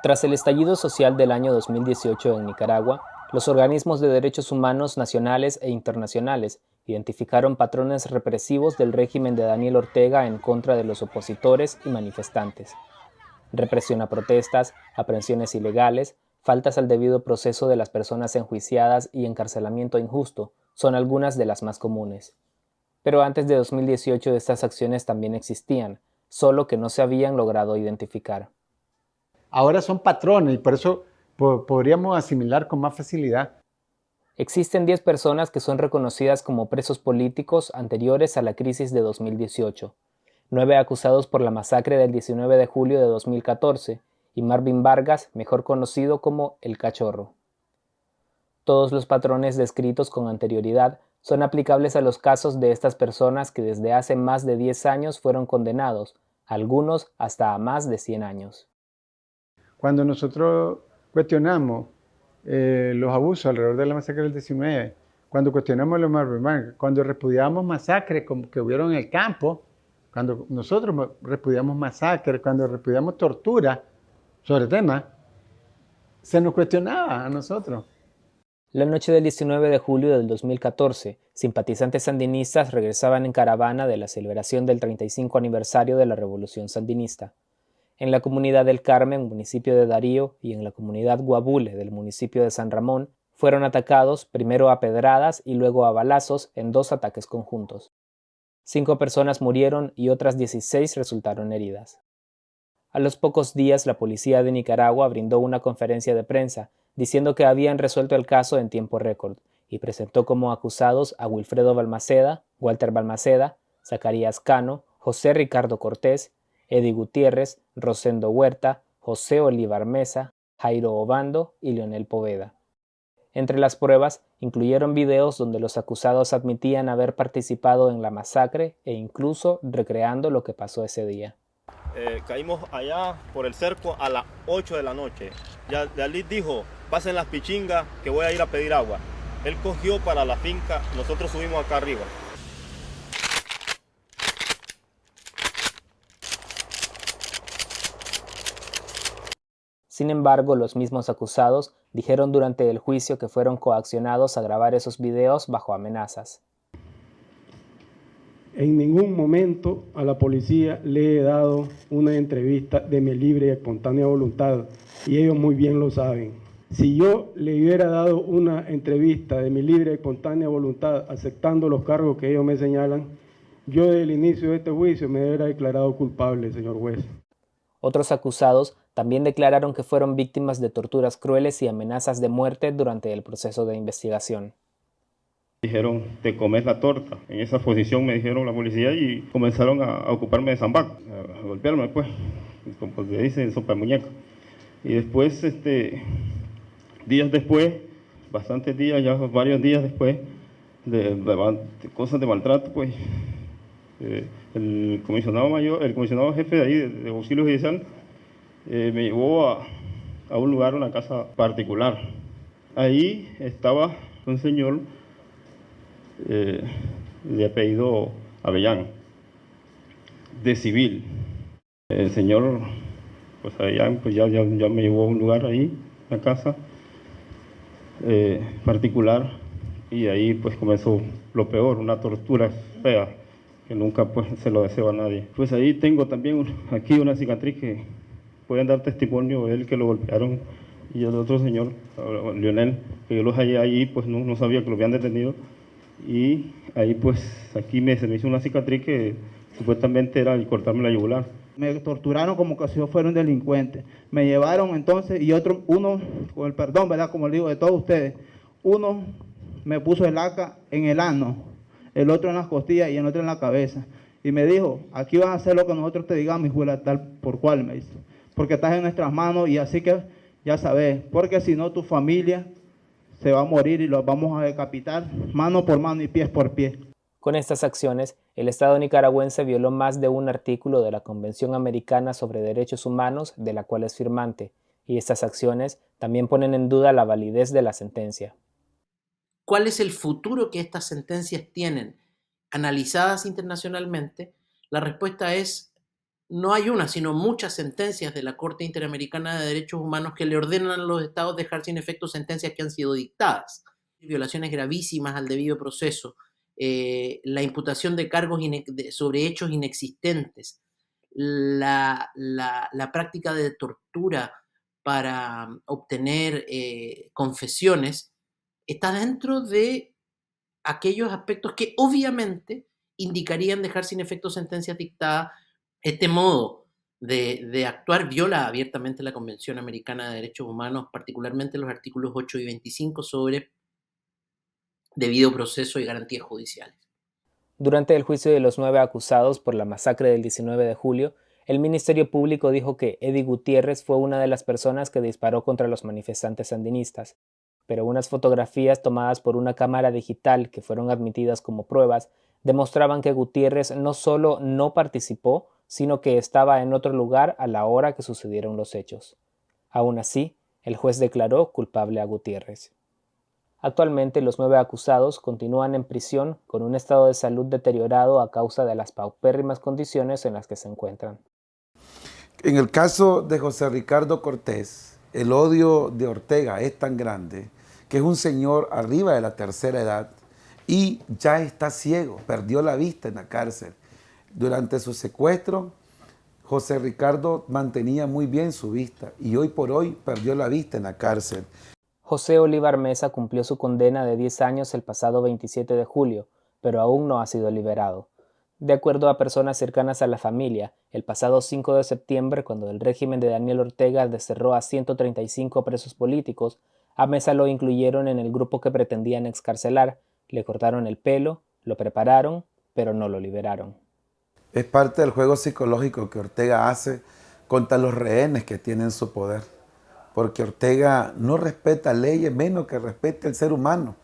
Tras el estallido social del año 2018 en Nicaragua, los organismos de derechos humanos nacionales e internacionales identificaron patrones represivos del régimen de Daniel Ortega en contra de los opositores y manifestantes. Represión a protestas, aprehensiones ilegales, faltas al debido proceso de las personas enjuiciadas y encarcelamiento injusto son algunas de las más comunes. Pero antes de 2018 estas acciones también existían, solo que no se habían logrado identificar. Ahora son patrones y por eso podríamos asimilar con más facilidad. Existen 10 personas que son reconocidas como presos políticos anteriores a la crisis de 2018, 9 acusados por la masacre del 19 de julio de 2014 y Marvin Vargas, mejor conocido como El Cachorro. Todos los patrones descritos con anterioridad son aplicables a los casos de estas personas que desde hace más de 10 años fueron condenados, algunos hasta a más de 100 años. Cuando nosotros cuestionamos los abusos alrededor de la masacre del 19, cuando cuestionamos los Marvin Vargas, cuando repudiamos masacres como que hubieron en el campo, cuando nosotros repudiamos masacres, cuando repudiamos tortura sobre temas, se nos cuestionaba a nosotros. La noche del 19 de julio del 2014, simpatizantes sandinistas regresaban en caravana de la celebración del 35 aniversario de la Revolución Sandinista. En la comunidad del Carmen, municipio de Darío, y en la comunidad Guabule del municipio de San Ramón, fueron atacados primero a pedradas y luego a balazos en 2 ataques conjuntos. 5 personas murieron y otras 16 resultaron heridas. A los pocos días, la policía de Nicaragua brindó una conferencia de prensa diciendo que habían resuelto el caso en tiempo récord y presentó como acusados a Wilfredo Balmaceda, Walter Balmaceda, Zacarías Cano, José Ricardo Cortés, Eddie Gutiérrez, Rosendo Huerta, José Olivar Mesa, Jairo Obando y Leonel Poveda. Entre las pruebas incluyeron videos donde los acusados admitían haber participado en la masacre e incluso recreando lo que pasó ese día. Caímos allá por el cerco a las 8 de la noche. Ya Dalit dijo, pasen las pichingas que voy a ir a pedir agua. Él cogió para la finca, nosotros subimos acá arriba. Sin embargo, los mismos acusados dijeron durante el juicio que fueron coaccionados a grabar esos videos bajo amenazas. En ningún momento a la policía le he dado una entrevista de mi libre y espontánea voluntad, y ellos muy bien lo saben. Si yo le hubiera dado una entrevista de mi libre y espontánea voluntad aceptando los cargos que ellos me señalan, yo desde el inicio de este juicio me hubiera declarado culpable, señor juez. Otros acusados también declararon que fueron víctimas de torturas crueles y amenazas de muerte durante el proceso de investigación. Dijeron, te comes la torta. En esa posición me dijeron la policía y comenzaron a ocuparme de zambac, a golpearme pues, como se dice, sopa de muñeca. Y después, días después, bastantes días, ya varios días después, de cosas de maltrato, pues, el comisionado jefe de ahí, de auxilio judicial, me llevó a un lugar, una casa particular. Ahí estaba un señor de apellido Avellán, de civil. El señor, pues Avellán, pues ya me llevó a un lugar ahí, una casa particular, y ahí pues comenzó lo peor, una tortura fea, que nunca pues se lo deseo a nadie. Pues ahí tengo también aquí una cicatriz que pueden dar testimonio de él que lo golpearon, y el otro señor, Leonel, que yo los hallé ahí, pues no sabía que lo habían detenido. Y ahí pues aquí se me hizo una cicatriz que supuestamente era el cortarme la yugular. Me torturaron como que si yo fuera un delincuente. Me llevaron entonces y uno, con el perdón, ¿verdad? Como le digo de todos ustedes, uno me puso el AK en el ano, el otro en las costillas y el otro en la cabeza. Y me dijo, aquí vas a hacer lo que nosotros te digamos, hijo de tal por cual, me dice. Porque estás en nuestras manos y así que ya sabes, porque si no tu familia se va a morir y los vamos a decapitar mano por mano y pies por pie. Con estas acciones, el Estado nicaragüense violó más de un artículo de la Convención Americana sobre Derechos Humanos, de la cual es firmante, y estas acciones también ponen en duda la validez de la sentencia. ¿Cuál es el futuro que estas sentencias tienen? Analizadas internacionalmente, la respuesta es no hay una, sino muchas sentencias de la Corte Interamericana de Derechos Humanos que le ordenan a los estados dejar sin efecto sentencias que han sido dictadas. Violaciones gravísimas al debido proceso, la imputación de cargos sobre hechos inexistentes, la práctica de tortura para obtener confesiones, está dentro de aquellos aspectos que obviamente indicarían dejar sin efecto sentencias dictadas. Este modo de actuar viola abiertamente la Convención Americana de Derechos Humanos, particularmente los artículos 8 y 25 sobre debido proceso y garantías judiciales. Durante el juicio de los 9 acusados por la masacre del 19 de julio, el Ministerio Público dijo que Eddie Gutiérrez fue una de las personas que disparó contra los manifestantes sandinistas, pero unas fotografías tomadas por una cámara digital que fueron admitidas como pruebas demostraban que Gutiérrez no solo no participó, sino que estaba en otro lugar a la hora que sucedieron los hechos. Aún así, el juez declaró culpable a Gutiérrez. Actualmente los 9 acusados continúan en prisión con un estado de salud deteriorado a causa de las paupérrimas condiciones en las que se encuentran. En el caso de José Ricardo Cortés, el odio de Ortega es tan grande que es un señor arriba de la tercera edad y ya está ciego, perdió la vista en la cárcel. Durante su secuestro, José Ricardo mantenía muy bien su vista y hoy por hoy perdió la vista en la cárcel. José Olivar Mesa cumplió su condena de 10 años el pasado 27 de julio, pero aún no ha sido liberado. De acuerdo a personas cercanas a la familia, el pasado 5 de septiembre, cuando el régimen de Daniel Ortega desterró a 135 presos políticos, a Mesa lo incluyeron en el grupo que pretendían excarcelar, le cortaron el pelo, lo prepararon, pero no lo liberaron. Es parte del juego psicológico que Ortega hace contra los rehenes que tienen su poder. Porque Ortega no respeta leyes, menos que respete al ser humano.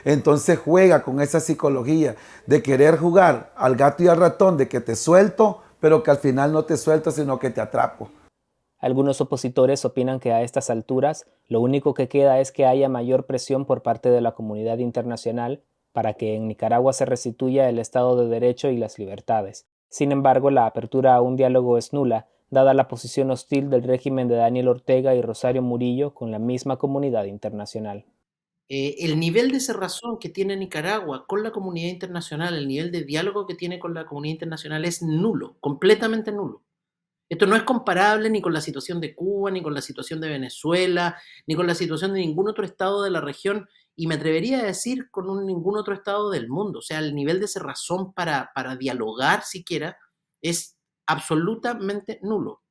Entonces juega con esa psicología de querer jugar al gato y al ratón, de que te suelto, pero que al final no te suelto, sino que te atrapo. Algunos opositores opinan que a estas alturas lo único que queda es que haya mayor presión por parte de la comunidad internacional para que en Nicaragua se restituya el Estado de Derecho y las libertades. Sin embargo, la apertura a un diálogo es nula, dada la posición hostil del régimen de Daniel Ortega y Rosario Murillo con la misma comunidad internacional. El nivel de cerrazón que tiene Nicaragua con la comunidad internacional, el nivel de diálogo que tiene con la comunidad internacional es nulo, completamente nulo. Esto no es comparable ni con la situación de Cuba, ni con la situación de Venezuela, ni con la situación de ningún otro estado de la región, y me atrevería a decir con ningún otro estado del mundo. O sea, el nivel de cerrazón para dialogar siquiera es absolutamente nulo.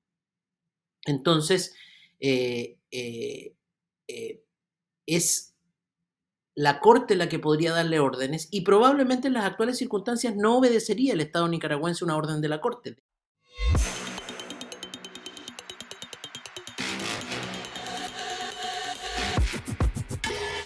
Entonces, es la Corte la que podría darle órdenes y probablemente en las actuales circunstancias no obedecería el Estado nicaragüense una orden de la Corte.